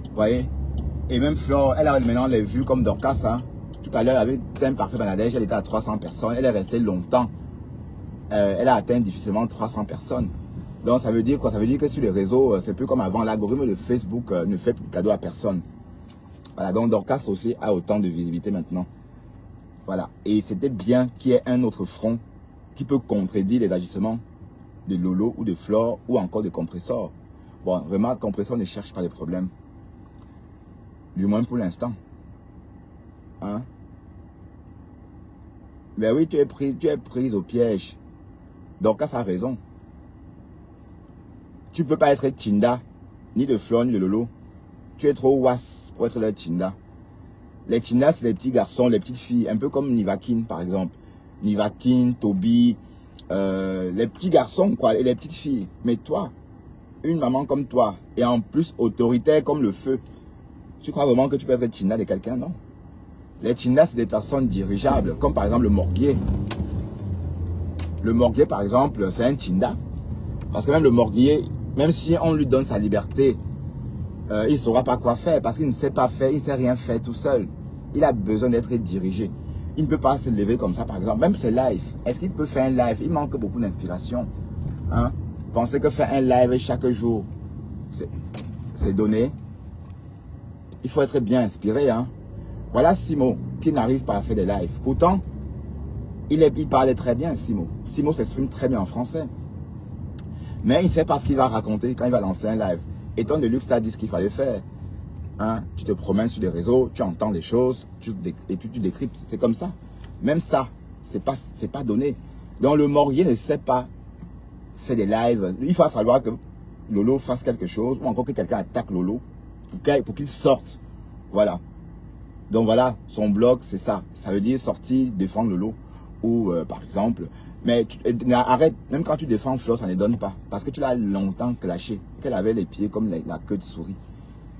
Vous voyez? Et même Flore, elle a maintenant les vues comme Dorcas. Hein. Tout à l'heure, avec Thème Parfait Bangladesh, elle était à 300 personnes. Elle est restée longtemps. Elle a atteint difficilement 300 personnes. Donc, ça veut dire quoi? Ça veut dire que sur les réseaux, c'est plus comme avant. L'algorithme de Facebook ne fait plus de cadeau à personne. Voilà, donc Dorcas aussi a autant de visibilité maintenant. Voilà. Et c'était bien qu'il y ait un autre front qui peut contredire les agissements de Lolo ou de Flore ou encore de Compressor. Bon, vraiment, Compressor ne cherche pas les problèmes. Du moins pour l'instant. Hein? Mais oui, tu es prise au piège. Dorcas a raison. Tu ne peux pas être Tinda, ni de Flore, ni de Lolo. Tu es trop was pour être leur Tinda. Les Tinda, c'est les petits garçons, les petites filles, un peu comme Nivakin, par exemple. Nivakin, Toby, les petits garçons, quoi, et les petites filles. Mais toi, une maman comme toi, et en plus autoritaire comme le feu, tu crois vraiment que tu peux être Tinda de quelqu'un? Non. Les Tinda, c'est des personnes dirigeables, comme par exemple le Morguier. Le Morguier, par exemple, c'est un Tinda. Parce que même le Morguier, même si on lui donne sa liberté, il ne saura pas quoi faire, parce qu'il ne sait pas faire, il ne sait rien faire tout seul. Il a besoin d'être dirigé. Il ne peut pas se lever comme ça, par exemple. Même ses lives. Est-ce qu'il peut faire un live? Il manque beaucoup d'inspiration. Hein? Pensez que faire un live chaque jour, c'est donné. Il faut être bien inspiré. Hein? Voilà Simo, qui n'arrive pas à faire des lives. Pourtant, il parlait très bien, Simo. Simo s'exprime très bien en français. Mais il ne sait pas ce qu'il va raconter quand il va lancer un live. Et Ton Deluxe t'a dit ce qu'il fallait faire. Hein? Tu te promènes sur les réseaux, tu entends des choses, et puis tu décryptes. C'est comme ça. Même ça, c'est pas donné. Donc le Morguier ne sait pas faire des lives. Il va falloir que Lolo fasse quelque chose, ou encore que quelqu'un attaque Lolo, pour qu'il sorte. Voilà. Donc voilà, son blog, c'est ça. Ça veut dire sortir, défendre Lolo. Ou par exemple... Mais arrête, même quand tu défends Flore, ça ne donne pas. Parce que tu l'as longtemps clashé. Qu'elle avait les pieds comme la queue de souris.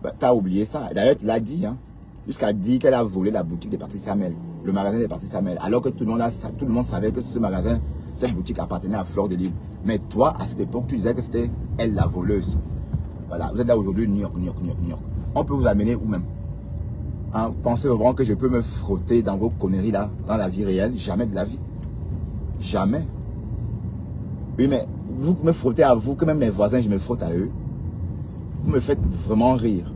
Bah, tu as oublié ça. D'ailleurs, tu l'as dit. Hein, jusqu'à dire qu'elle a volé la boutique des Patricia Mel. Le magasin des Patricia Mel. Alors que tout le monde savait que ce magasin, cette boutique appartenait à Flore de Lille. Mais toi, à cette époque, tu disais que c'était elle la voleuse. Voilà, vous êtes là aujourd'hui, New York. On peut vous amener où même? Hein, pensez vraiment que je peux me frotter dans vos conneries là, dans la vie réelle? Jamais de la vie. Jamais. Oui, mais vous me frottez à vous, que même mes voisins, je me frotte à eux. Vous me faites vraiment rire.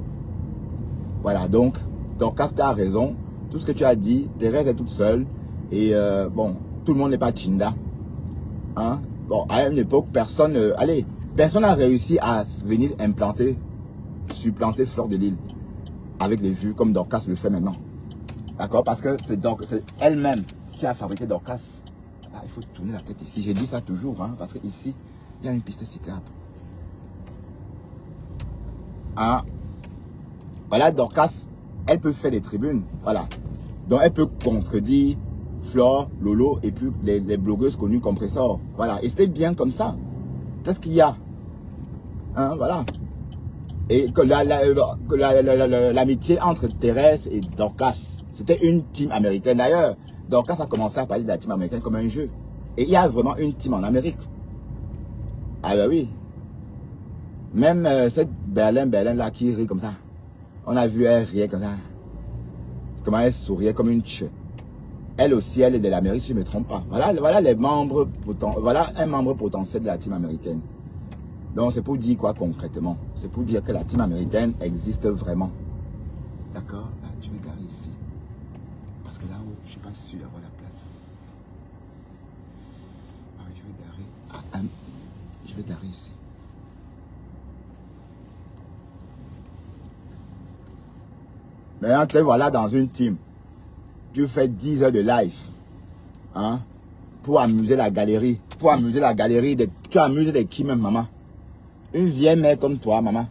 Voilà, donc Dorcas, tu as raison. Tout ce que tu as dit, Thérèse est toute seule. Et bon, tout le monde n'est pas Tinda. Hein? Bon, à une époque, personne n'a réussi à venir supplanter Flore de Lille. Avec les vues comme Dorcas le fait maintenant. D'accord? Parce que c'est elle-même qui a fabriqué Dorcas. Ah, il faut tourner la tête ici. J'ai dit ça toujours, hein, parce qu'ici, il y a une piste cyclable. Ah, voilà, Dorcas, elle peut faire des tribunes. Voilà. Donc, elle peut contredire Flore, Lolo et puis les blogueuses connues Compressor. Voilà. Et c'était bien comme ça. Qu'est-ce qu'il y a? Hein, voilà. Et que l'amitié entre Thérèse et Dorcas, c'était une team américaine d'ailleurs. Dorcas a commencé à parler de la team américaine comme un jeu. Et il y a vraiment une team en Amérique. Ah ben oui. Même cette Berlin là qui rit comme ça. On a vu elle rire comme ça. Comment elle souriait comme une tche. Elle aussi, elle est de l'Amérique si je ne me trompe pas. Voilà les membres voilà un membre potentiel de la team américaine. Donc c'est pour dire quoi concrètement? C'est pour dire que la team américaine existe vraiment. D'accord? Là, je vais garer ici. Parce que là-haut, je ne suis pas sûr d'avoir la place. Ah oui, je vais garer. Je vais garer ici. Maintenant, te voilà dans une team. Tu fais 10 heures de live. Hein? Pour amuser la galerie. Pour amuser la galerie. Tu amuses les qui même, maman? Une vieille mère comme toi, maman.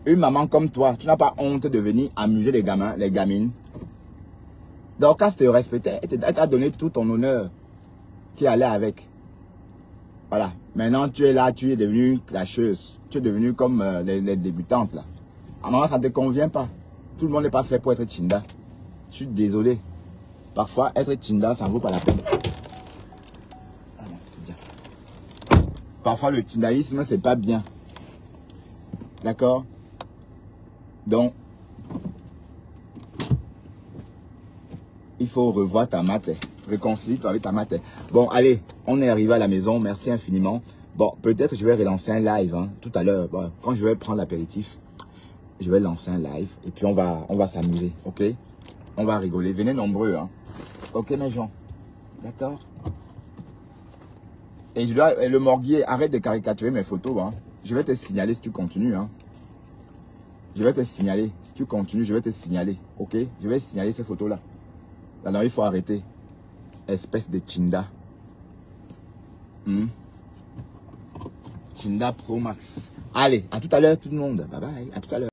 Une maman comme toi, tu n'as pas honte de venir amuser les gamins, les gamines. Dorcas te respectait, elle t'a donné tout ton honneur qui allait avec. Voilà. Maintenant, tu es là, tu es devenue clasheuse. Tu es devenue comme les débutantes là. Maman, ça ne te convient pas. Tout le monde n'est pas fait pour être Tchinda. Je suis désolé. Parfois, être Tchinda, ça ne vaut pas la peine. Ah non, c'est bien. Parfois, le Tchindaïsme, c'est pas bien. D'accord? Donc, il faut revoir ta mater. Réconcilie-toi avec ta mater. Bon, allez, on est arrivé à la maison. Merci infiniment. Bon, peut-être je vais relancer un live hein, tout à l'heure. Bon, quand je vais prendre l'apéritif, je vais lancer un live. Et puis, on va s'amuser. OK? On va rigoler. Venez nombreux. Hein. OK, mes gens? D'accord? Et le Morguier, arrête de caricaturer mes photos. Hein. Je vais te signaler si tu continues. Hein. Je vais te signaler. Si tu continues, je vais te signaler. OK? Je vais signaler ces photos-là. Alors, il faut arrêter. Espèce de Tchinda. Tchinda Pro Max. Allez, à tout à l'heure tout le monde. Bye bye. À tout à l'heure.